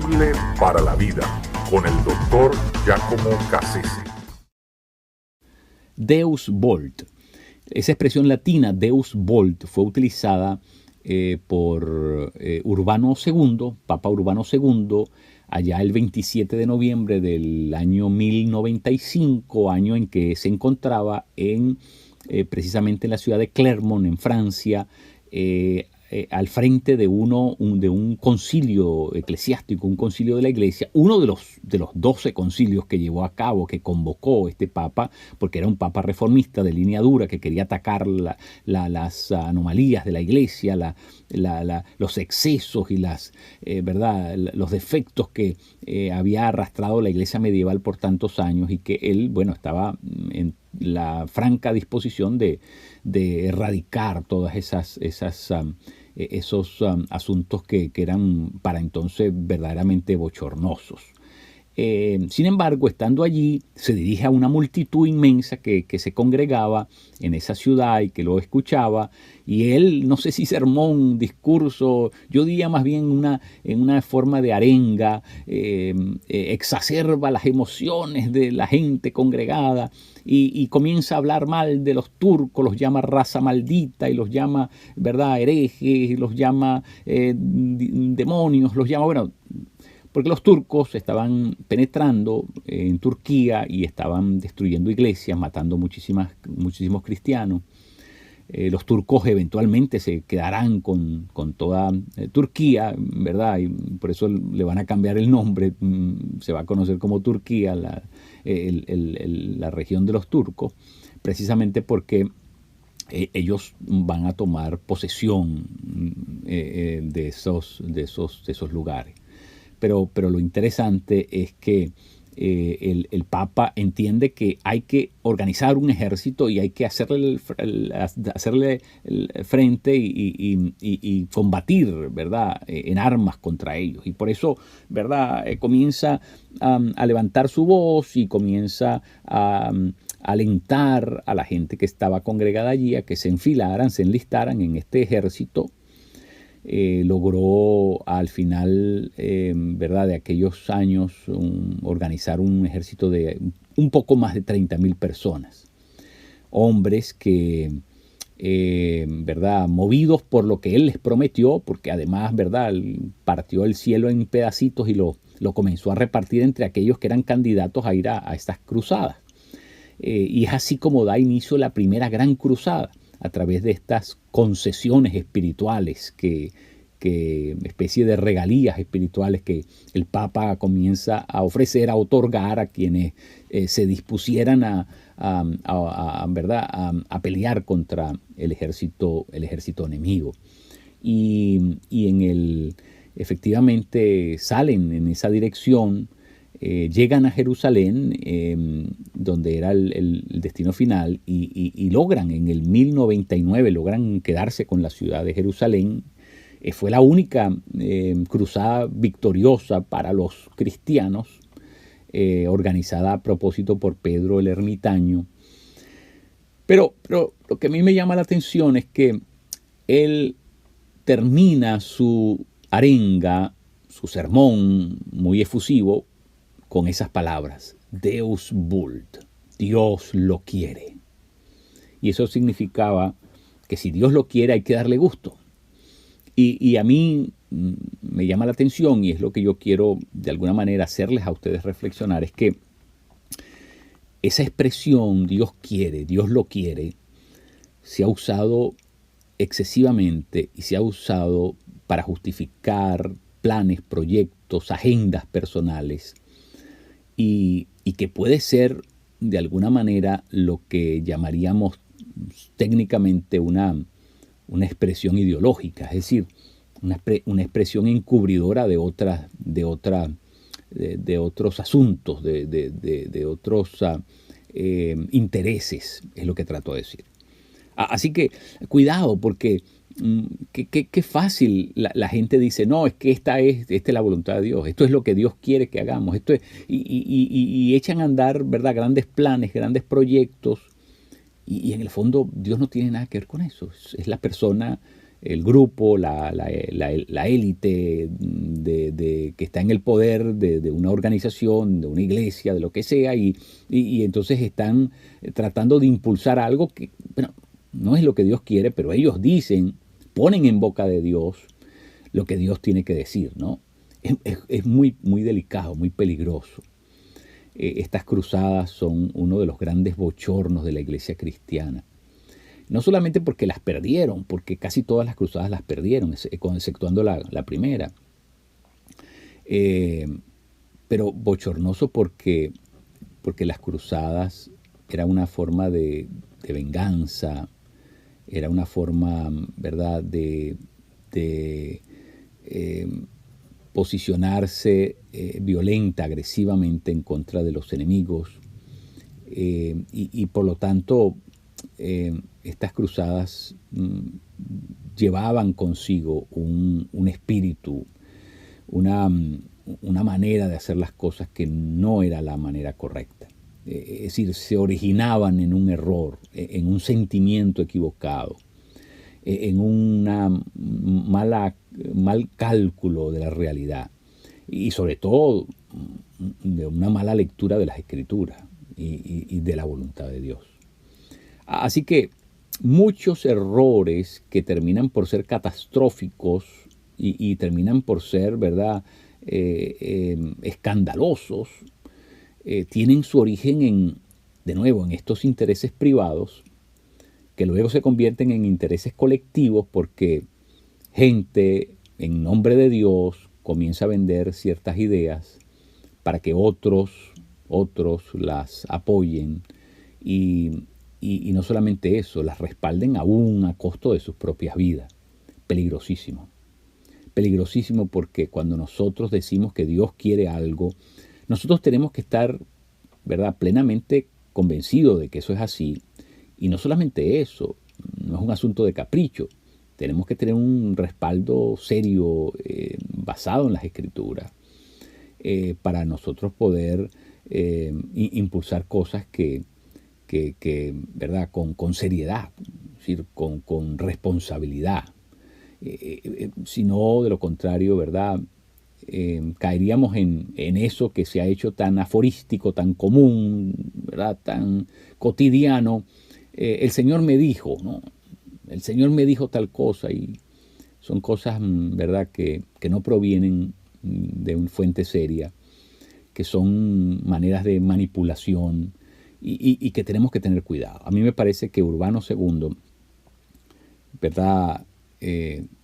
Combustible para la vida, con el doctor Giacomo Cassese. Deus Vult. Esa expresión latina, Deus Vult, fue utilizada por Urbano II, Papa Urbano II, allá el 27 de noviembre del año 1095, año en que se encontraba precisamente en la ciudad de Clermont, en Francia, al frente de un concilio eclesiástico, un concilio de la iglesia, uno de los 12 concilios que llevó a cabo, que convocó este papa, porque era un papa reformista de línea dura que quería atacar las anomalías de la iglesia, los excesos y los defectos que había arrastrado la iglesia medieval por tantos años, y que él, estaba en la franca disposición de erradicar todas esos asuntos que eran para entonces verdaderamente bochornosos. Sin embargo, estando allí, se dirige a una multitud inmensa que se congregaba en esa ciudad y que lo escuchaba, y él, no sé si sermón, discurso, yo diría más bien en una forma de arenga, exacerba las emociones de la gente congregada y comienza a hablar mal de los turcos, los llama raza maldita y los llama, herejes, los llama demonios, los llama, porque los turcos estaban penetrando en Turquía y estaban destruyendo iglesias, matando muchísimos cristianos. Los turcos eventualmente se quedarán con toda Turquía, ¿verdad? Y por eso le van a cambiar el nombre, se va a conocer como Turquía, la región de los turcos, precisamente porque ellos van a tomar posesión de esos lugares. Pero lo interesante es que el Papa entiende que hay que organizar un ejército y hay que hacerle el frente y combatir, ¿verdad?, en armas contra ellos. Y por eso, ¿verdad?, comienza a levantar su voz y comienza a alentar a la gente que estaba congregada allí a que se enlistaran en este ejército. Logró al final, ¿verdad?, de aquellos años organizar un ejército de un poco más de 30,000 personas. Hombres que, ¿verdad?, movidos por lo que él les prometió, porque además, ¿verdad?, partió el cielo en pedacitos y lo comenzó a repartir entre aquellos que eran candidatos a ir a estas cruzadas. Y es así como da inicio la primera gran cruzada, a través de estas concesiones espirituales, especie de regalías espirituales que el Papa comienza a ofrecer, a otorgar a quienes se dispusieran a pelear contra el ejército enemigo. Y efectivamente salen en esa dirección. Llegan a Jerusalén, donde era el destino final, y logran en el 1099, logran quedarse con la ciudad de Jerusalén. Fue la única cruzada victoriosa para los cristianos, organizada a propósito por Pedro el Ermitaño. Pero lo que a mí me llama la atención es que él termina su arenga, su sermón muy efusivo, con esas palabras: Deus vult, Dios lo quiere. Y eso significaba que si Dios lo quiere hay que darle gusto. Y a mí me llama la atención, y es lo que yo quiero de alguna manera hacerles a ustedes reflexionar, es que esa expresión Dios quiere, Dios lo quiere, se ha usado excesivamente y se ha usado para justificar planes, proyectos, agendas personales. Y que puede ser de alguna manera lo que llamaríamos técnicamente una expresión ideológica, es decir, una expresión encubridora de otros asuntos, de otros intereses, es lo que trato de decir. Así que cuidado, porque qué fácil la gente dice: no, es que esta es la voluntad de Dios, esto es lo que Dios quiere que hagamos, y echan a andar, ¿verdad?, grandes planes, grandes proyectos, y en el fondo Dios no tiene nada que ver con eso. Es la persona el grupo, la élite que está en el poder de una organización, de una iglesia, de lo que sea, y entonces están tratando de impulsar algo que, bueno, no es lo que Dios quiere, pero ellos dicen, ponen en boca de Dios lo que Dios tiene que decir, ¿no? Es muy, muy delicado, muy peligroso. Estas cruzadas son uno de los grandes bochornos de la iglesia cristiana. No solamente porque las perdieron, porque casi todas las cruzadas las perdieron, exceptuando la primera. Pero bochornoso porque las cruzadas era una forma de venganza, era una forma, ¿verdad?, de posicionarse violenta, agresivamente en contra de los enemigos. Y por lo tanto, estas cruzadas llevaban consigo un espíritu, una manera de hacer las cosas que no era la manera correcta. Es decir, se originaban en un error, en un sentimiento equivocado, en un mal cálculo de la realidad y sobre todo de una mala lectura de las Escrituras y de la voluntad de Dios. Así que muchos errores que terminan por ser catastróficos y terminan por ser, ¿verdad?, escandalosos, tienen su origen de nuevo, en estos intereses privados que luego se convierten en intereses colectivos porque gente en nombre de Dios comienza a vender ciertas ideas para que otros las apoyen y no solamente eso, las respalden aún a costo de sus propias vidas. Peligrosísimo. Peligrosísimo porque cuando nosotros decimos que Dios quiere algo, nosotros tenemos que estar, ¿verdad?, plenamente convencidos de que eso es así. Y no solamente eso, no es un asunto de capricho. Tenemos que tener un respaldo serio basado en las Escrituras para nosotros poder impulsar cosas que ¿verdad?, con seriedad, es decir, con responsabilidad. Si no, de lo contrario, ¿verdad?, caeríamos en eso que se ha hecho tan aforístico, tan común, ¿verdad?, tan cotidiano. El Señor me dijo, ¿no? El Señor me dijo tal cosa, y son cosas, ¿verdad?, que no provienen de una fuente seria, que son maneras de manipulación y que tenemos que tener cuidado. A mí me parece que Urbano II, ¿verdad?,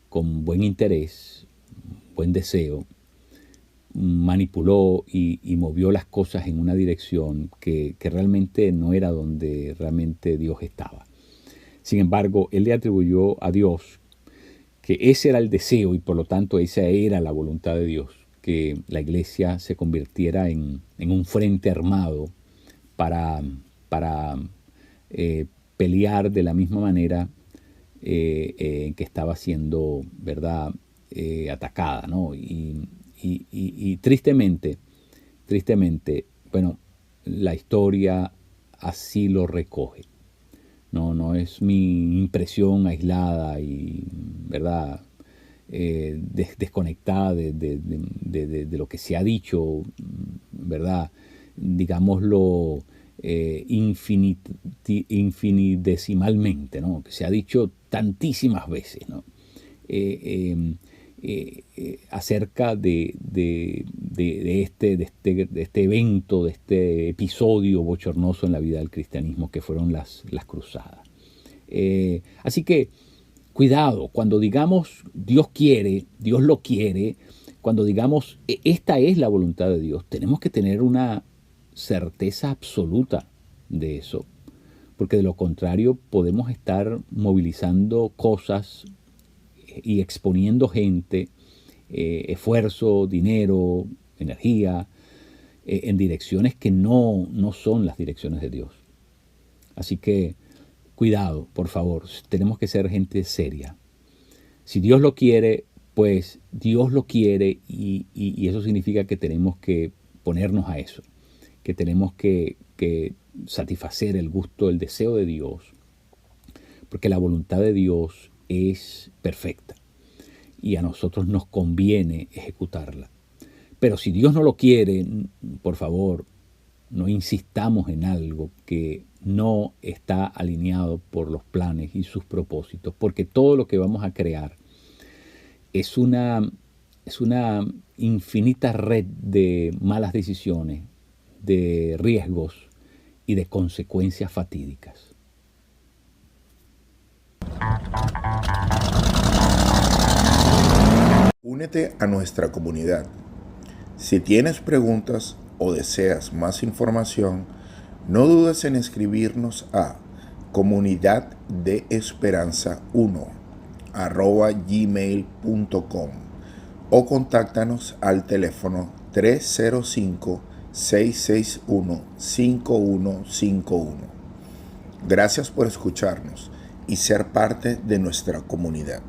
con buen interés, buen deseo, manipuló y movió las cosas en una dirección que realmente no era donde realmente Dios estaba. Sin embargo, él le atribuyó a Dios que ese era el deseo y por lo tanto esa era la voluntad de Dios, que la iglesia se convirtiera en un frente armado para pelear de la misma manera que estaba siendo, ¿verdad?, atacada, ¿no? Y tristemente, bueno, la historia así lo recoge. No es mi impresión aislada y, ¿verdad?, desconectada de lo que se ha dicho, ¿verdad?, digámoslo, infinitesimalmente, ¿no?, que se ha dicho tantísimas veces, ¿no?, acerca de este evento, de este episodio bochornoso en la vida del cristianismo que fueron las cruzadas. Así que cuidado, cuando digamos Dios quiere, Dios lo quiere, cuando digamos esta es la voluntad de Dios, tenemos que tener una certeza absoluta de eso, porque de lo contrario podemos estar movilizando cosas y exponiendo gente, esfuerzo, dinero, energía, en direcciones que no son las direcciones de Dios. Así que cuidado, por favor, tenemos que ser gente seria. Si Dios lo quiere, pues Dios lo quiere y eso significa que tenemos que ponernos a eso, que tenemos que satisfacer el gusto, el deseo de Dios, porque la voluntad de Dios es perfecta y a nosotros nos conviene ejecutarla. Pero si Dios no lo quiere, por favor, no insistamos en algo que no está alineado por los planes y sus propósitos, porque todo lo que vamos a crear es una infinita red de malas decisiones, de riesgos y de consecuencias fatídicas. Únete a nuestra comunidad. Si tienes preguntas o deseas más información, no dudes en escribirnos a comunidaddeesperanza1@gmail.com o contáctanos al teléfono 305-661-5151. Gracias por escucharnos y ser parte de nuestra comunidad.